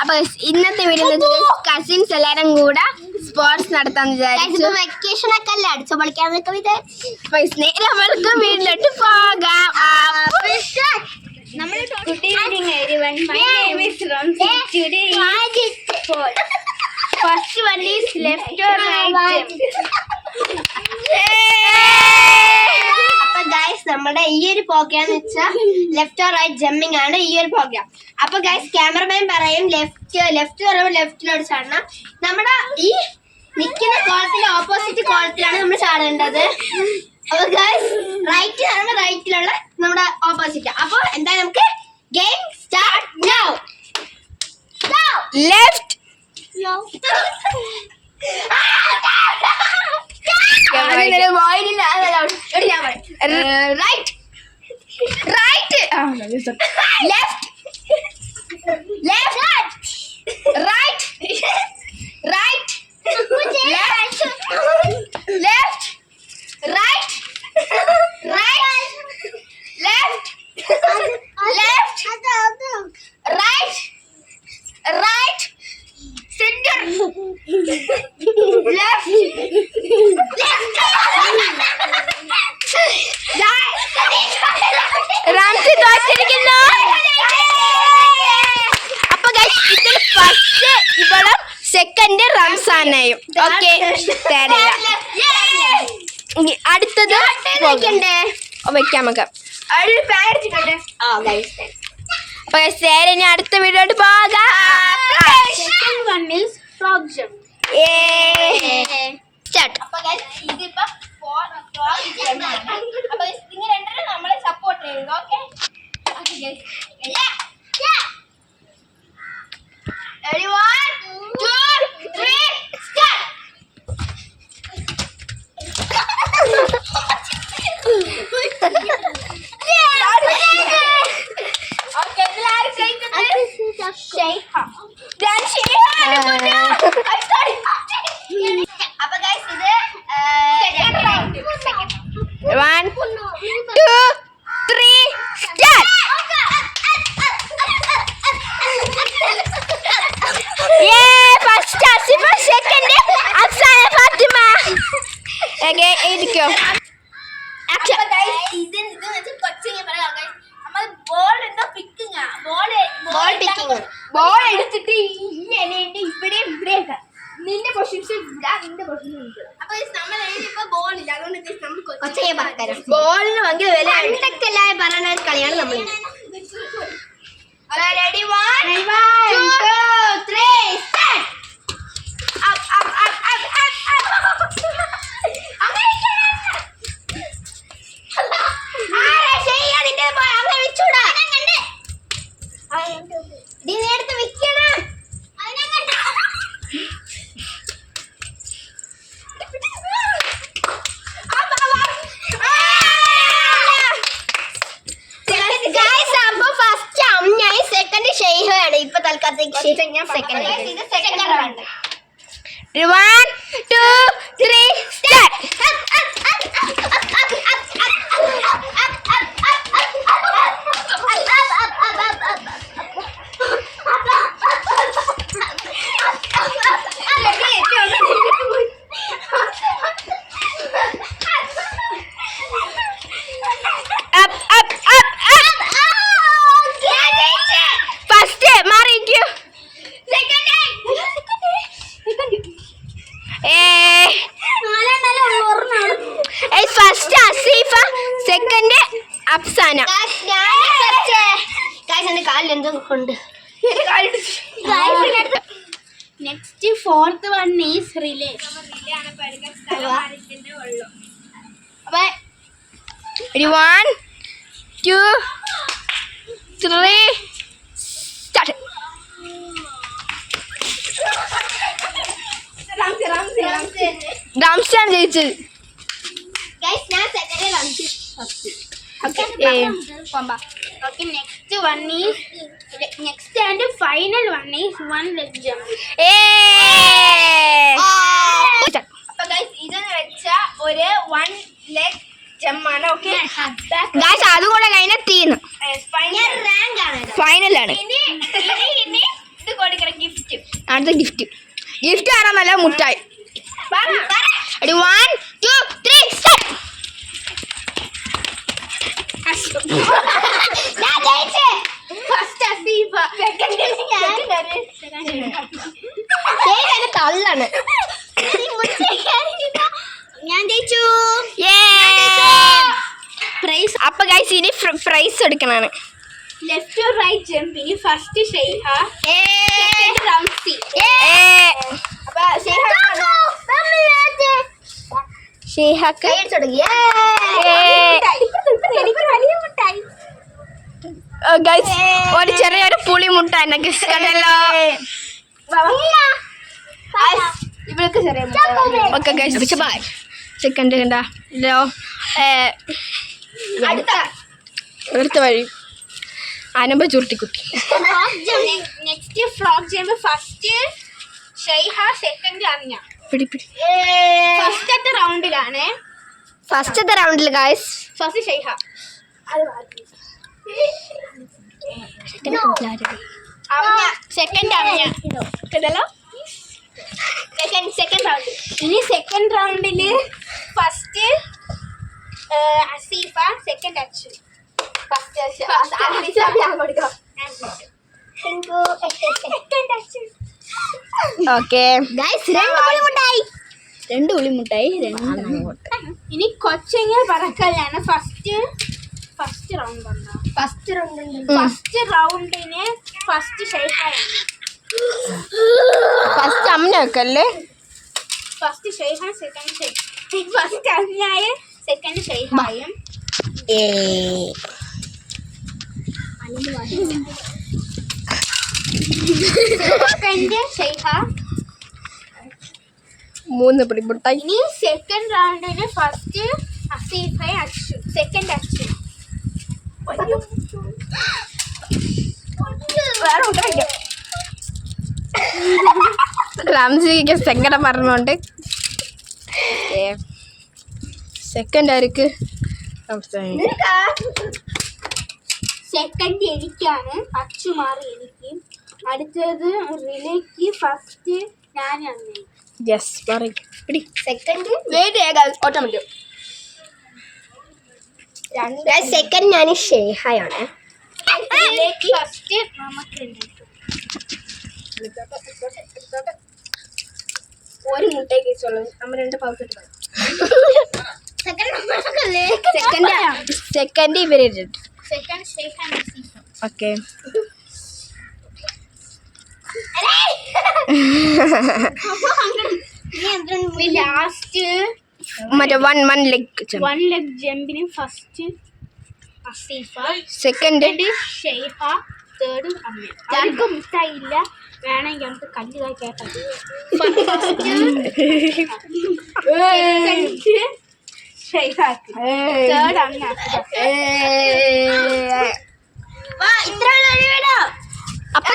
അപ്പൊ ഇന്നത്തെ video cousins എല്ലാരും കൂടെ സ്പോർട്സ് നടത്താന്ന് വിചാരിച്ചു. വെക്കേഷൻ ഒക്കെ അല്ലേ, അടിച്ചു പൊളിക്കാന്നൊക്കെ വിചാരിച്ചു. നമ്മൾക്ക് വീട്ടിലോട്ട് പോകാം. First one is left or right. അപ്പൊ ഗൈസ് നമ്മുടെ ഈ ഒരു പ്രോഗ്രാം വെച്ചാൽ ലെഫ്റ്റ് ഓർ റൈറ്റ് ജമ്പിങ് ആണ് ഈ ഒരു പ്രോഗ്രാം. അപ്പൊ ഗൈസ് ക്യാമറമാൻ പറയും ലെഫ്റ്റ് പറയുമ്പോൾ ലെഫ്റ്റിലോട്ട് ചാടണം. നമ്മുടെ ഈ നിൽക്കുന്ന കോളത്തിന്റെ ഓപ്പോസിറ്റ് കോളത്തിലാണ് നമ്മൾ ചാടേണ്ടത്. അപ്പൊ ഗൈസ് റൈറ്റ് പറയുമ്പോൾ റൈറ്റിലുള്ള നമ്മുടെ ഓപ്പോസിറ്റ്. അപ്പൊ എന്താ നമുക്ക് game start now. Left right right left left right right left left right right left left right right center left Ramsi തോറ്റിരിക്കുന്നു. അപ്പൊ ഇതിൽ ഫസ്റ്റ് ഇവളും സെക്കൻഡ് റംസാനയും. ഓക്കെ, അടുത്തത് വെക്കാം നമുക്ക്. അപ്പൊ ഇനി അടുത്ത വീഡിയോട്ട് പോകാം. നമ്മളെ സപ്പോർട്ട് ചെയ്യുക. Okay, ready 1 2 3 start. അപ്പൊ ഗൈസ് ഇത് 1 2 3 start. First Asifa, second Afsana Fathima. Okay, ഇരിക്കോ. ബോൾ എടുത്തിട്ട് ഇവിടെ ഇവിടെ നിന്റെ പൊസിഷൻ നിന്റെ പൊസിഷൻ. അപ്പൊ നമ്മളിപ്പോ ബോൾ ഇല്ല, അതുകൊണ്ട് ബോളിന് ഭയങ്കര വില. പണ്ടൊക്കെ എല്ലാവരും പറയുന്ന ഒരു കളിയാണ് നമ്മൾ. Ready 1 2 3 start. ഇപ്പൊ തൽക്കാലത്തേക്ക് 1 2 3 start. First Asifa, second Afsana. Next fourth one is relay. Ready 1 2 3 start. Ramzan ജയിച്ചത്. Next and final one is one leg jump. അപ്പൊ ഗൈസ് ഇതെന്ന് വെച്ചാ ഒരു 1 leg jump ആണ്. ഓക്കെ ഗൈസ്, അതുകൂടെ കഴിഞ്ഞ തീർന്നു. റാങ്ക് ആണ്, ഫൈനലാണ്. ഇനി ഇത് കൊടുക്കണം. അടുത്ത ഗിഫ്റ്റ് ആരാന്നല്ല മുട്ടായി. 1 2 3 start. തള്ളാണ്. ഞാൻ ജയിച്ചു. പ്രൈസ്. അപ്പൊ ഗൈസ് ഇനി പ്രൈസ് എടുക്കണാണ്. ലെഫ്റ്റ് റൈറ്റ് ജമ്പിന് ഫസ്റ്റ് ഷെയ്ഹ, സെക്കൻഡ് റംസി. അപ്പൊ ഷെയ്ഹക്ക് ഗൈസ് ഒരു ചെറിയൊരു പുളി മുട്ട എന്നൊക്കെ കണ്ടല്ലോ. ഇവൾക്ക് ചെറിയ ഓക്കെ ഗൈസ് ബൈ. സെക്കൻഡ് കണ്ടാ അടുത്ത വഴി അനമ്പ ചുരുട്ടിക്കുട്ടി. Next frog jump first Shaiha, second Anya. ഫസ്റ്റത്തെ റൗണ്ടിലാണ്. ഫസ്റ്റത്തെ റൗണ്ടിൽ guys first Shaiha, second Anya കേട്ടല്ലോ. Second round. ഇനി സെക്കൻഡ് റൗണ്ടില് first Asifa, second Achu. Okay രണ്ട് പുളി മുട്ടായി. ഇനി കൊച്ചങ്ങ പറക്കലാണ്. First round. ഫസ്റ്റ് റൗണ്ടിന് ഫസ്റ്റ് ഷെയ്ഹായാണ്. ഫസ്റ്റ് അമ്മ വെക്കല്ലേ. ഫസ്റ്റ് ഷെയ്ഹാൻ, സെക്കൻഡ് ഫസ്റ്റ് അന്യായ, സെക്കൻഡ് ഷെയ്ഹായും. സെക്കൻഡ് ഷെയ്ഹ. 3 പുളി മുട്ടായി. ഇനി സെക്കൻഡ് റൗണ്ടിന് ഫസ്റ്റ് അസീഫ, അച്ചു, സെക്കൻഡ് അച്ചു. റംസിക്ക് സങ്കടം പറഞ്ഞോണ്ട് സെക്കൻഡ് ആർക്ക്? സെക്കൻഡ് എനിക്കാണ്, അച്ചു മാറി എനിക്ക്. അടുത്തത് റിലേക്ക് ഫസ്റ്റ് ഞാനാണ്. യെസ് പറയും. Second automatic. സെക്കൻഡ് ഞാൻ ഷെയ്ഹയാണ്. റിലേക്ക് ഫസ്റ്റ് നമുക്കുണ്ട്. ഒരു മുട്ടയെ കേസുള്ളൂ. നമ്മ 2 പൗസറ്റ് സെക്കൻഡ് ഇവര് സെക്കൻഡ് ഷെയ്ഹാൻ. ഓക്കെ ലാസ്റ്റ് മറ്റേ 1 ലെഗ് 1 ലെഗ് ജമ്പിന് first Asifa, second Shaiha, third അമ്മ. ആർക്കും മിഠായില്ല, വേണമെങ്കിൽ നമുക്ക് കല്ല് കായ്ക്കാൻ. ഷെയ്ഹാക്ക്, തേർഡ് അമ്മ. അപ്പൊ